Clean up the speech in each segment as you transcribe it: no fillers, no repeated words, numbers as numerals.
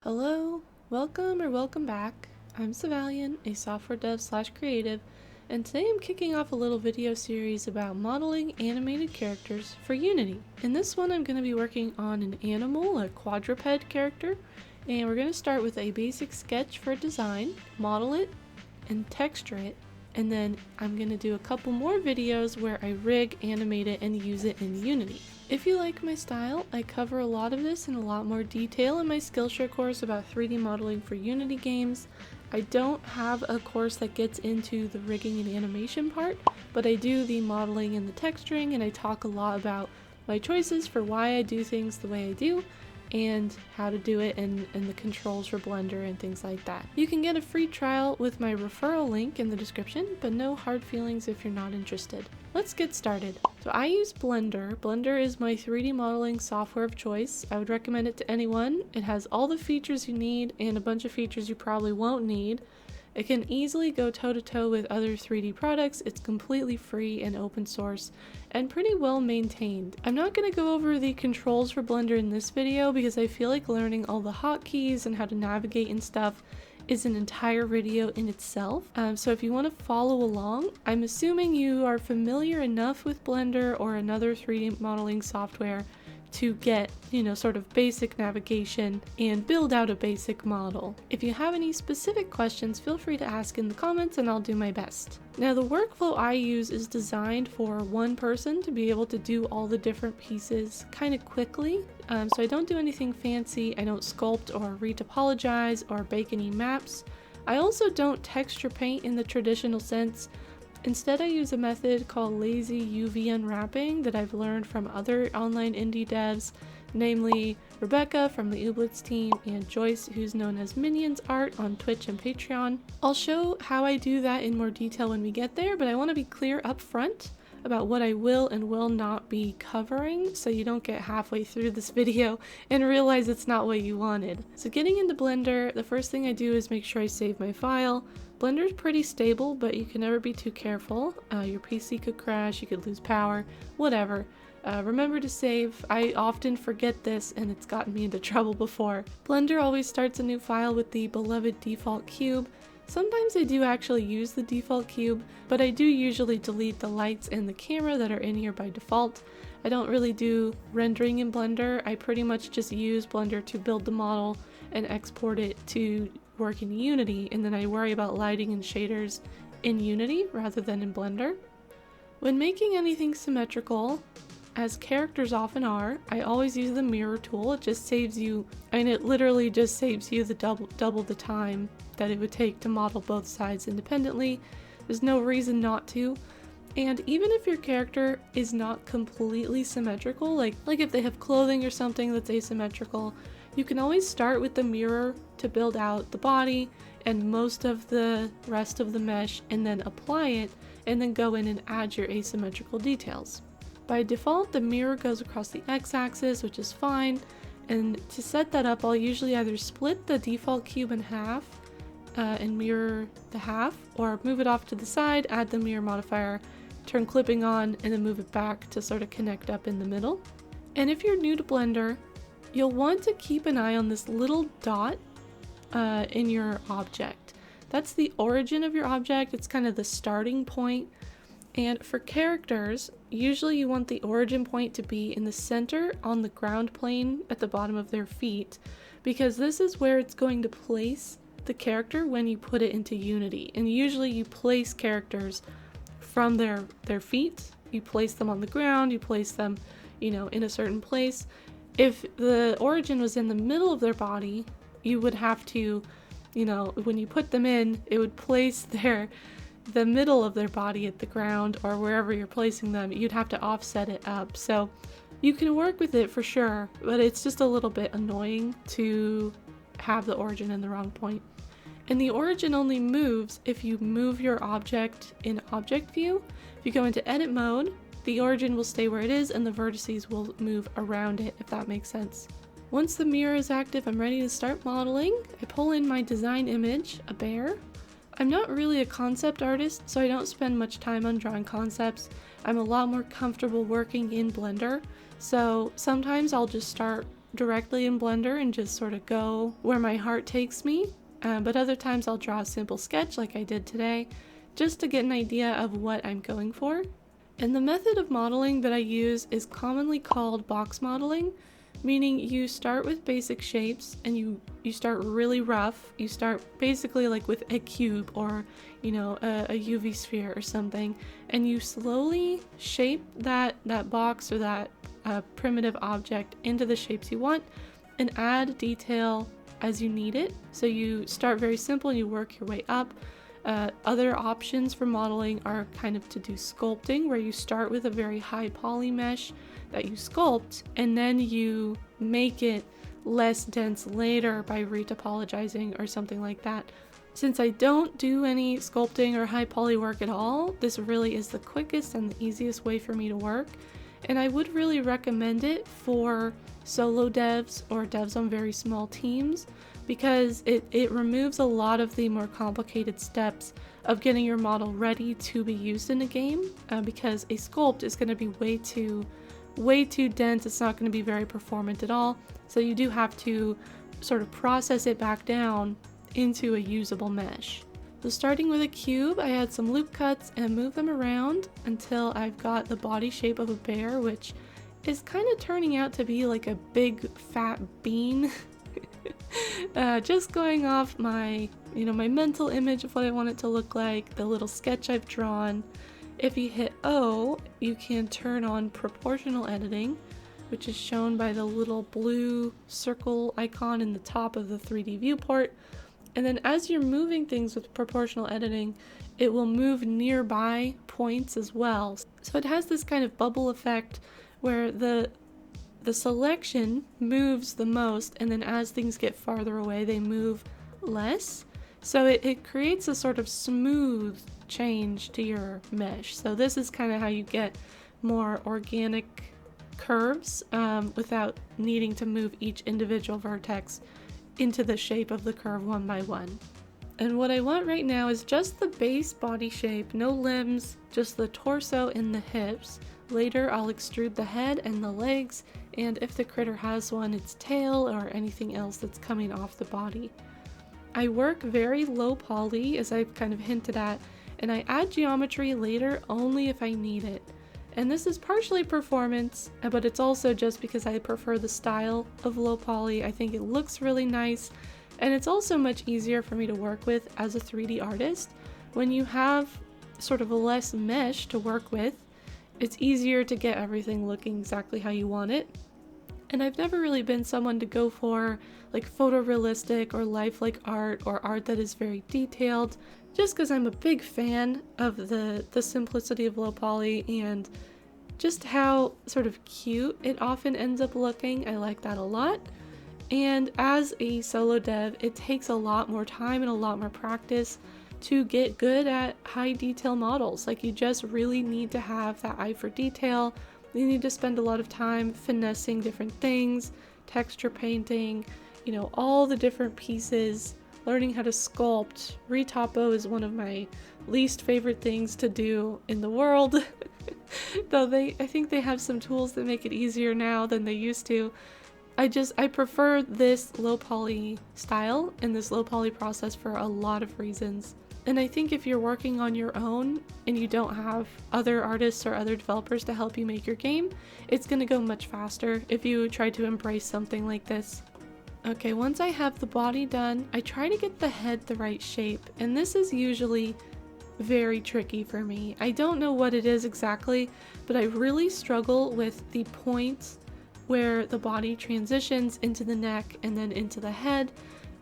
Hello, welcome back. I'm Savalian, a software dev / creative, and today I'm kicking off a little video series about modeling animated characters for Unity. In this one I'm going to be working on an animal, a quadruped character, and we're going to start with a basic sketch for a design, model it, and texture it, and then I'm going to do a couple more videos where I rig, animate it, and use it in Unity. If you like my style, I cover a lot of this in a lot more detail in my Skillshare course about 3D modeling for Unity games. I don't have a course that gets into the rigging and animation part, but I do the modeling and the texturing, and I talk a lot about my choices for why I do things the way I do, and how to do it, and the controls for Blender and things like that. You can get a free trial with my referral link in the description, but no hard feelings if you're not interested. Let's get started. So I use Blender. Blender is my 3D modeling software of choice. I would recommend it to anyone. It has all the features you need and a bunch of features you probably won't need. It can easily go toe-to-toe with other 3D products. It's completely free and open source and pretty well maintained. I'm not going to go over the controls for Blender in this video because I feel like learning all the hotkeys and how to navigate and stuff is an entire video in itself. So if you want to follow along, I'm assuming you are familiar enough with Blender or another 3D modeling software to get, sort of basic navigation and build out a basic model. If you have any specific questions, feel free to ask in the comments and I'll do my best. Now, the workflow I use is designed for one person to be able to do all the different pieces kind of quickly. So I don't do anything fancy. I don't sculpt or retopologize or bake any maps. I also don't texture paint in the traditional sense. Instead, I use a method called lazy UV unwrapping that I've learned from other online indie devs, namely Rebecca from the Ooblets team and Joyce, who's known as Minions Art on Twitch and Patreon. I'll show how I do that in more detail when we get there, but I want to be clear up front about what I will and will not be covering, so you don't get halfway through this video and realize it's not what you wanted. So getting into Blender, the first thing I do is make sure I save my file. Blender's pretty stable, but you can never be too careful. Your PC could crash, you could lose power, whatever. Remember to save. I often forget this and it's gotten me into trouble before. Blender always starts a new file with the beloved default cube. Sometimes I do actually use the default cube, but I do usually delete the lights and the camera that are in here by default. I don't really do rendering in Blender. I pretty much just use Blender to build the model and export it to work in Unity, and then I worry about lighting and shaders in Unity rather than in Blender. When making anything symmetrical, as characters often are, I always use the mirror tool. It just saves you, and it literally just saves you the double the time that it would take to model both sides independently. There's no reason not to. And even if your character is not completely symmetrical, like if they have clothing or something that's asymmetrical, you can always start with the mirror to build out the body and most of the rest of the mesh, and then apply it, and then go in and add your asymmetrical details. By default, the mirror goes across the x-axis, which is fine, and to set that up, I'll usually either split the default cube in half and mirror the half, or move it off to the side, add the mirror modifier, turn clipping on, and then move it back to sort of connect up in the middle. And if you're new to Blender, you'll want to keep an eye on this little dot in your object. That's the origin of your object. It's kind of the starting point. And for characters, usually you want the origin point to be in the center on the ground plane at the bottom of their feet, because this is where it's going to place the character when you put it into Unity. And usually you place characters from their feet. You place them on the ground, you place them, in a certain place. If the origin was in the middle of their body, you would have to, when you put them in, it would place the middle of their body at the ground or wherever you're placing them. You'd have to offset it up. So you can work with it for sure, but it's just a little bit annoying to have the origin in the wrong point. And the origin only moves if you move your object in object view. If you go into edit mode, the origin will stay where it is and the vertices will move around it, if that makes sense. Once the mirror is active, I'm ready to start modeling. I pull in my design image, a bear. I'm not really a concept artist, so I don't spend much time on drawing concepts. I'm a lot more comfortable working in Blender, so sometimes I'll just start directly in Blender and just sort of go where my heart takes me, but other times I'll draw a simple sketch like I did today, just to get an idea of what I'm going for. And the method of modeling that I use is commonly called box modeling, meaning you start with basic shapes and you start really rough. You start basically like with a cube or, you know, a UV sphere or something, and you slowly shape that box or that primitive object into the shapes you want and add detail as you need it. So you start very simple and you work your way up. Other options for modeling are kind of to do sculpting, where you start with a very high poly mesh that you sculpt and then you make it less dense later by retopologizing or something like that. Since I don't do any sculpting or high poly work at all, this really is the quickest and the easiest way for me to work, and I would really recommend it for solo devs or devs on very small teams, because it removes a lot of the more complicated steps of getting your model ready to be used in a game, because a sculpt is going to be way too dense. It's not going to be very performant at all, so you do have to sort of process it back down into a usable mesh. So starting with a cube, I had some loop cuts and moved them around until I've got the body shape of a bear, which is kind of turning out to be like a big fat bean. Just going off my mental image of what I want it to look like, the little sketch I've drawn. If you hit O, you can turn on proportional editing, which is shown by the little blue circle icon in the top of the 3D viewport. And then as you're moving things with proportional editing, it will move nearby points as well. So it has this kind of bubble effect where the selection moves the most, and then as things get farther away, they move less. So it creates a sort of smooth change to your mesh. So this is kind of how you get more organic curves without needing to move each individual vertex into the shape of the curve one by one. And what I want right now is just the base body shape, no limbs, just the torso and the hips. Later I'll extrude the head and the legs, and if the critter has one, its tail or anything else that's coming off the body. I work very low poly, as I've kind of hinted at, and I add geometry later only if I need it. And this is partially performance, but it's also just because I prefer the style of low poly. I think it looks really nice, and it's also much easier for me to work with as a 3D artist. When you have sort of a less mesh to work with, it's easier to get everything looking exactly how you want it. And I've never really been someone to go for like photorealistic or lifelike art or art that is very detailed, just because I'm a big fan of the simplicity of low poly and just how sort of cute it often ends up looking. I like that a lot. And as a solo dev, it takes a lot more time and a lot more practice to get good at high detail models. Like, you just really need to have that eye for detail. You need to spend a lot of time finessing different things, texture painting, you know, all the different pieces, learning how to sculpt. Retopo is one of my least favorite things to do in the world. Though I think they have some tools that make it easier now than they used to. I prefer this low poly style and this low poly process for a lot of reasons. And I think if you're working on your own and you don't have other artists or other developers to help you make your game, it's going to go much faster if you try to embrace something like this. Okay, once I have the body done, I try to get the head the right shape, and this is usually very tricky for me. I don't know what it is exactly, but I really struggle with the points where the body transitions into the neck and then into the head.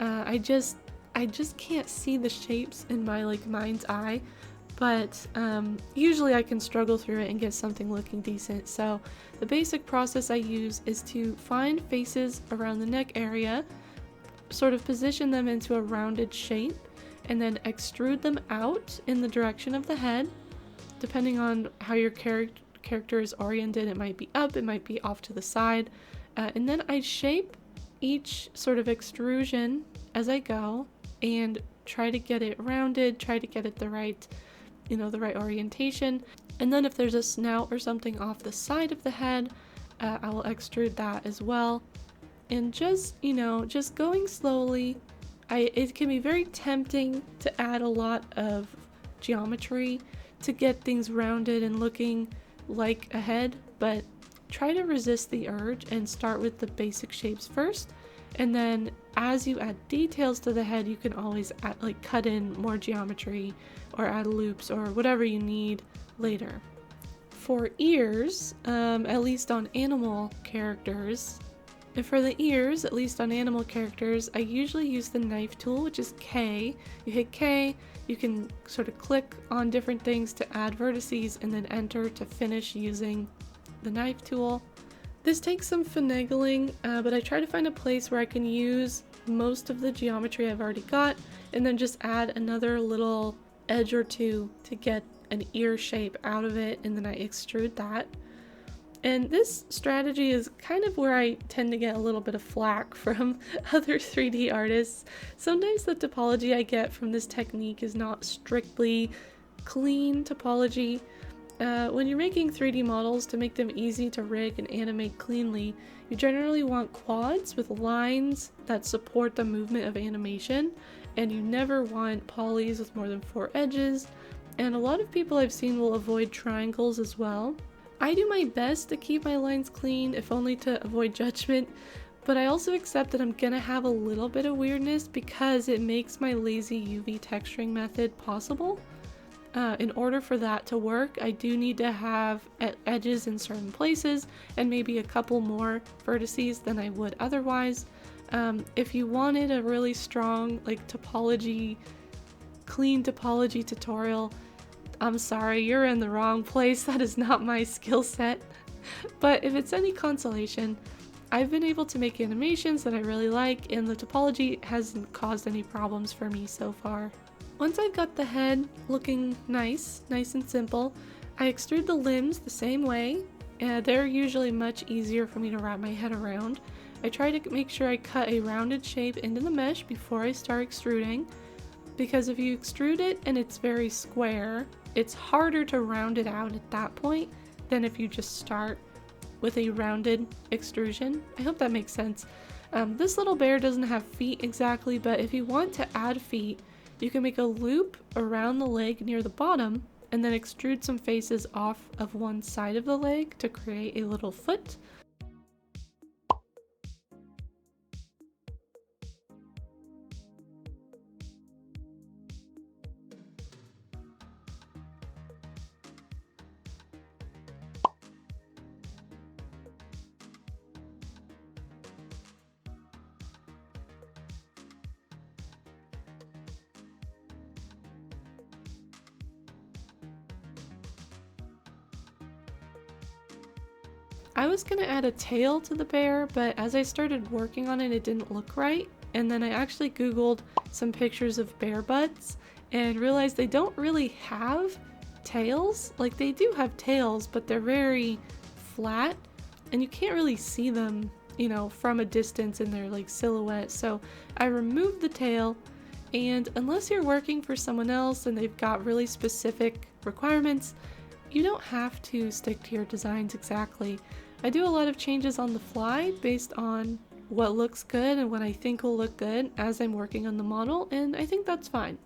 I just can't see the shapes in my mind's eye, but usually I can struggle through it and get something looking decent. So the basic process I use is to find faces around the neck area, sort of position them into a rounded shape, and then extrude them out in the direction of the head. Depending on how your character is oriented, it might be up, it might be off to the side, and then I shape each sort of extrusion as I go and try to get it rounded, try to get it the right orientation. And then if there's a snout or something off the side of the head, I will extrude that as well. and just, just going slowly. It can be very tempting to add a lot of geometry to get things rounded and looking like a head, but try to resist the urge and start with the basic shapes first, and then as you add details to the head, you can always add, cut in more geometry or add loops or whatever you need later. For ears, at least on animal characters, for the ears, at least on animal characters, I usually use the knife tool, which is K. You hit K, you can sort of click on different things to add vertices and then enter to finish using the knife tool. This takes some finagling, but I try to find a place where I can use most of the geometry I've already got and then just add another little edge or two to get an ear shape out of it, and then I extrude that. And this strategy is kind of where I tend to get a little bit of flack from other 3D artists. Sometimes the topology I get from this technique is not strictly clean topology. When you're making 3D models, to make them easy to rig and animate cleanly, you generally want quads with lines that support the movement of animation, and you never want polys with more than 4 edges, and a lot of people I've seen will avoid triangles as well. I do my best to keep my lines clean, if only to avoid judgment, but I also accept that I'm gonna have a little bit of weirdness because it makes my lazy UV texturing method possible. In order for that to work, I do need to have edges in certain places and maybe a couple more vertices than I would otherwise. If you wanted a really strong clean topology tutorial, I'm sorry, you're in the wrong place. That is not my skill set. But if it's any consolation, I've been able to make animations that I really like, and the topology hasn't caused any problems for me so far. Once I've got the head looking nice and simple, I extrude the limbs the same way. They're usually much easier for me to wrap my head around. I try to make sure I cut a rounded shape into the mesh before I start extruding, because if you extrude it and it's very square, it's harder to round it out at that point than if you just start with a rounded extrusion. I hope that makes sense. This little bear doesn't have feet exactly, but if you want to add feet, you can make a loop around the leg near the bottom and then extrude some faces off of one side of the leg to create a little foot. I was gonna add a tail to the bear, but as I started working on it, it didn't look right. And then I actually Googled some pictures of bear butts and realized they don't really have tails. Like, they do have tails, but they're very flat and you can't really see them, from a distance in their silhouette. So I removed the tail, and unless you're working for someone else and they've got really specific requirements, you don't have to stick to your designs exactly. I do a lot of changes on the fly based on what looks good and what I think will look good as I'm working on the model, and I think that's fine.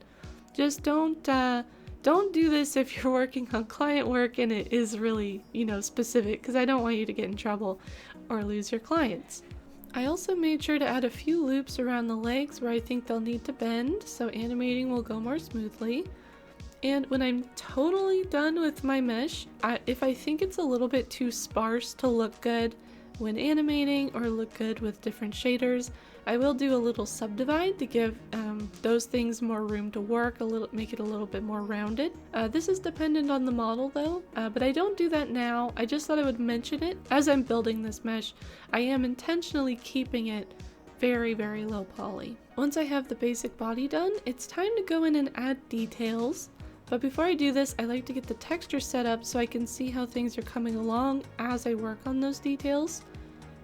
Just don't do this if you're working on client work and it is really, specific, because I don't want you to get in trouble or lose your clients. I also made sure to add a few loops around the legs where I think they'll need to bend, so animating will go more smoothly. And when I'm totally done with my mesh, if I think it's a little bit too sparse to look good when animating or look good with different shaders, I will do a little subdivide to give those things more room to work, make it a little bit more rounded. This is dependent on the model though, but I don't do that now. I just thought I would mention it as I'm building this mesh. I am intentionally keeping it very, very low poly. Once I have the basic body done, it's time to go in and add details. But before I do this, I like to get the texture set up so I can see how things are coming along as I work on those details.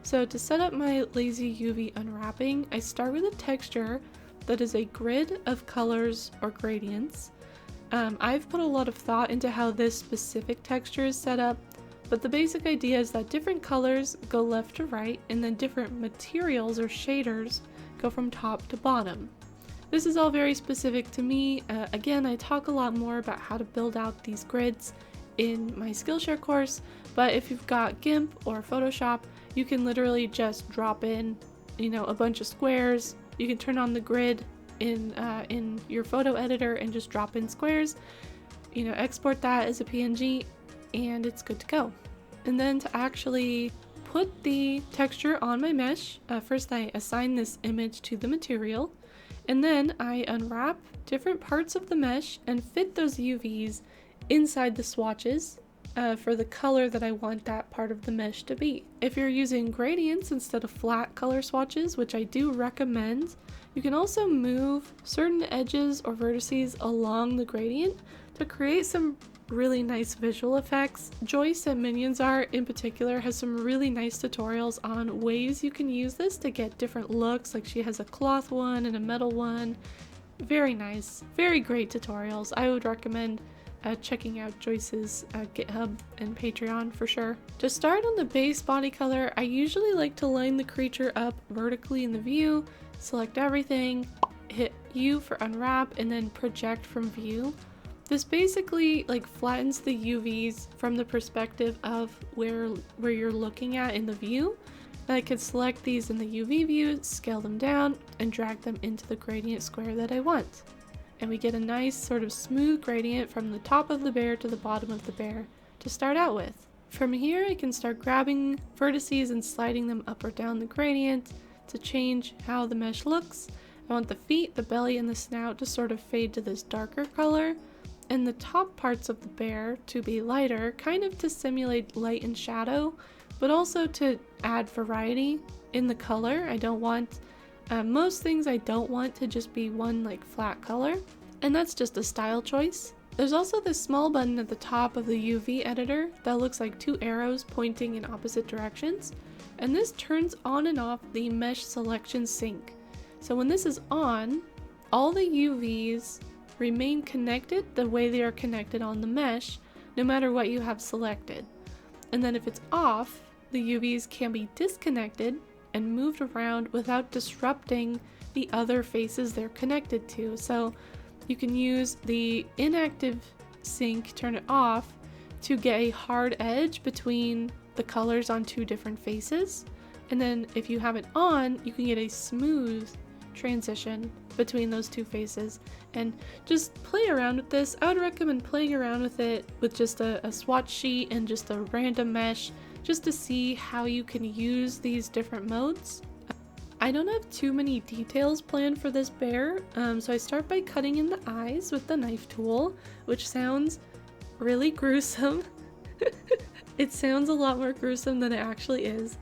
So to set up my lazy UV unwrapping, I start with a texture that is a grid of colors or gradients. I've put a lot of thought into how this specific texture is set up, but the basic idea is that different colors go left to right, and then different materials or shaders go from top to bottom. This is all very specific to me. Again, I talk a lot more about how to build out these grids in my Skillshare course, but if you've got GIMP or Photoshop, you can literally just drop in, a bunch of squares. You can turn on the grid in your photo editor and just drop in squares, export that as a PNG, and it's good to go. And then to actually put the texture on my mesh, first I assign this image to the material, and then I unwrap different parts of the mesh and fit those UVs inside the swatches for the color that I want that part of the mesh to be. If you're using gradients instead of flat color swatches, which I do recommend, you can also move certain edges or vertices along the gradient to create some really nice visual effects. Joyce at Minions Art in particular has some really nice tutorials on ways you can use this to get different looks. Like she has a cloth one and a metal one. Very nice, very great tutorials. I would recommend checking out Joyce's GitHub and Patreon for sure. To start on the base body color, I usually like to line the creature up vertically in the view, select everything, hit U for unwrap, and then project from view. This basically flattens the UVs from the perspective of where you're looking at in the view. And I can select these in the UV view, scale them down, and drag them into the gradient square that I want. And we get a nice sort of smooth gradient from the top of the bear to the bottom of the bear to start out with. From here I can start grabbing vertices and sliding them up or down the gradient to change how the mesh looks. I want the feet, the belly, and the snout to sort of fade to this darker color, and the top parts of the bear to be lighter, kind of to simulate light and shadow, but also to add variety in the color. I don't want most things I don't want to just be one flat color, and that's just a style choice. There's also this small button at the top of the UV editor that looks like two arrows pointing in opposite directions, and this turns on and off the mesh selection sync. So when this is on, all the UVs remain connected the way they are connected on the mesh, no matter what you have selected. And then if it's off, the UVs can be disconnected and moved around without disrupting the other faces they're connected to. So you can use the inactive sync, turn it off, to get a hard edge between the colors on two different faces. And then if you have it on, you can get a smooth transition between those two faces. And just play around with this. I would recommend playing around with it with just a swatch sheet and just a random mesh, just to see how you can use these different modes. I don't have too many details planned for this bear, so I start by cutting in the eyes with the knife tool, which sounds really gruesome. It sounds a lot more gruesome than it actually is.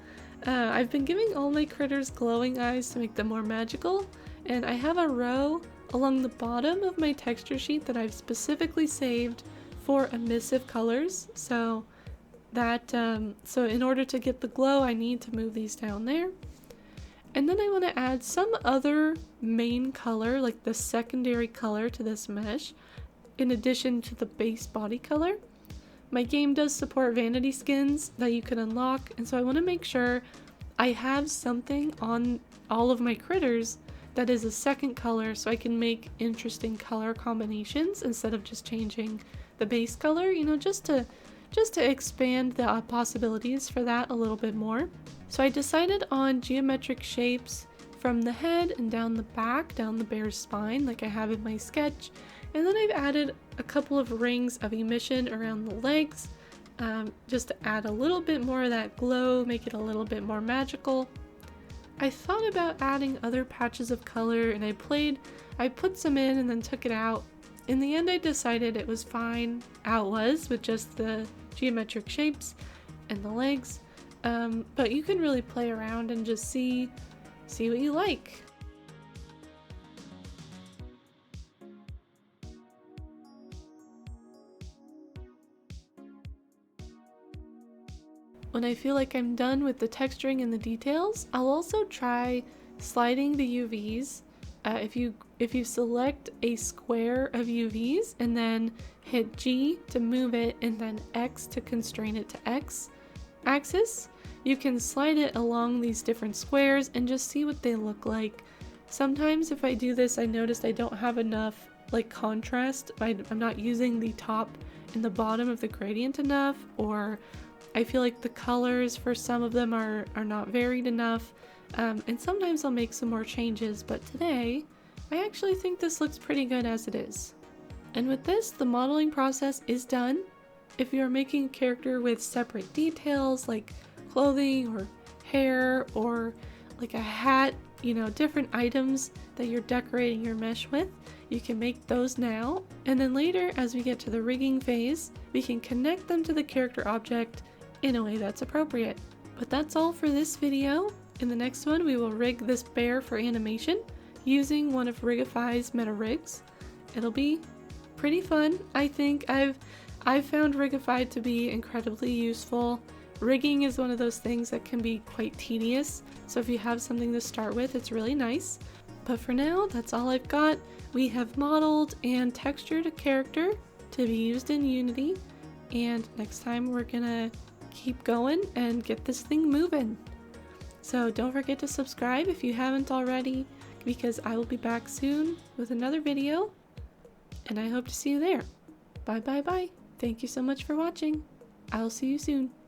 I've been giving all my critters glowing eyes to make them more magical, and I have a row along the bottom of my texture sheet that I've specifically saved for emissive colors. So in order to get the glow, I need to move these down there. And then I want to add some other main color, like the secondary color to this mesh, in addition to the base body color. My game does support vanity skins that you can unlock, and so I want to make sure I have something on all of my critters that is a second color, so I can make interesting color combinations instead of just changing the base color, just to expand the possibilities for that a little bit more. So I decided on geometric shapes from the head and down the back, down the bear's spine, like I have in my sketch. And then I've added a couple of rings of emission around the legs, just to add a little bit more of that glow, make it a little bit more magical. I thought about adding other patches of color, and I put some in and then took it out. In the end, I decided it was fine how it was with just the geometric shapes and the legs, but you can really play around and just see what you like. When I feel like I'm done with the texturing and the details, I'll also try sliding the UVs If you select a square of UVs and then hit G to move it and then X to constrain it to X axis, you can slide it along these different squares and just see what they look like. Sometimes if I do this, I noticed I don't have enough like contrast. I'm not using the top and the bottom of the gradient enough, or I feel like the colors for some of them are not varied enough. And sometimes I'll make some more changes, but today I actually think this looks pretty good as it is. And with this, the modeling process is done. If you're making a character with separate details like clothing or hair or like a hat, you know, different items that you're decorating your mesh with, you can make those now. And then later, as we get to the rigging phase, we can connect them to the character object in a way that's appropriate. But that's all for this video. In the next one, we will rig this bear for animation using one of Rigify's meta rigs. It'll be pretty fun. I think I've found Rigify to be incredibly useful. Rigging is one of those things that can be quite tedious, so if you have something to start with, it's really nice. But for now, that's all I've got. We have modeled and textured a character to be used in Unity, and next time we're gonna keep going and get this thing moving. So don't forget to subscribe if you haven't already, because I will be back soon with another video, and I hope to see you there. Bye bye bye. Thank you so much for watching. I'll see you soon.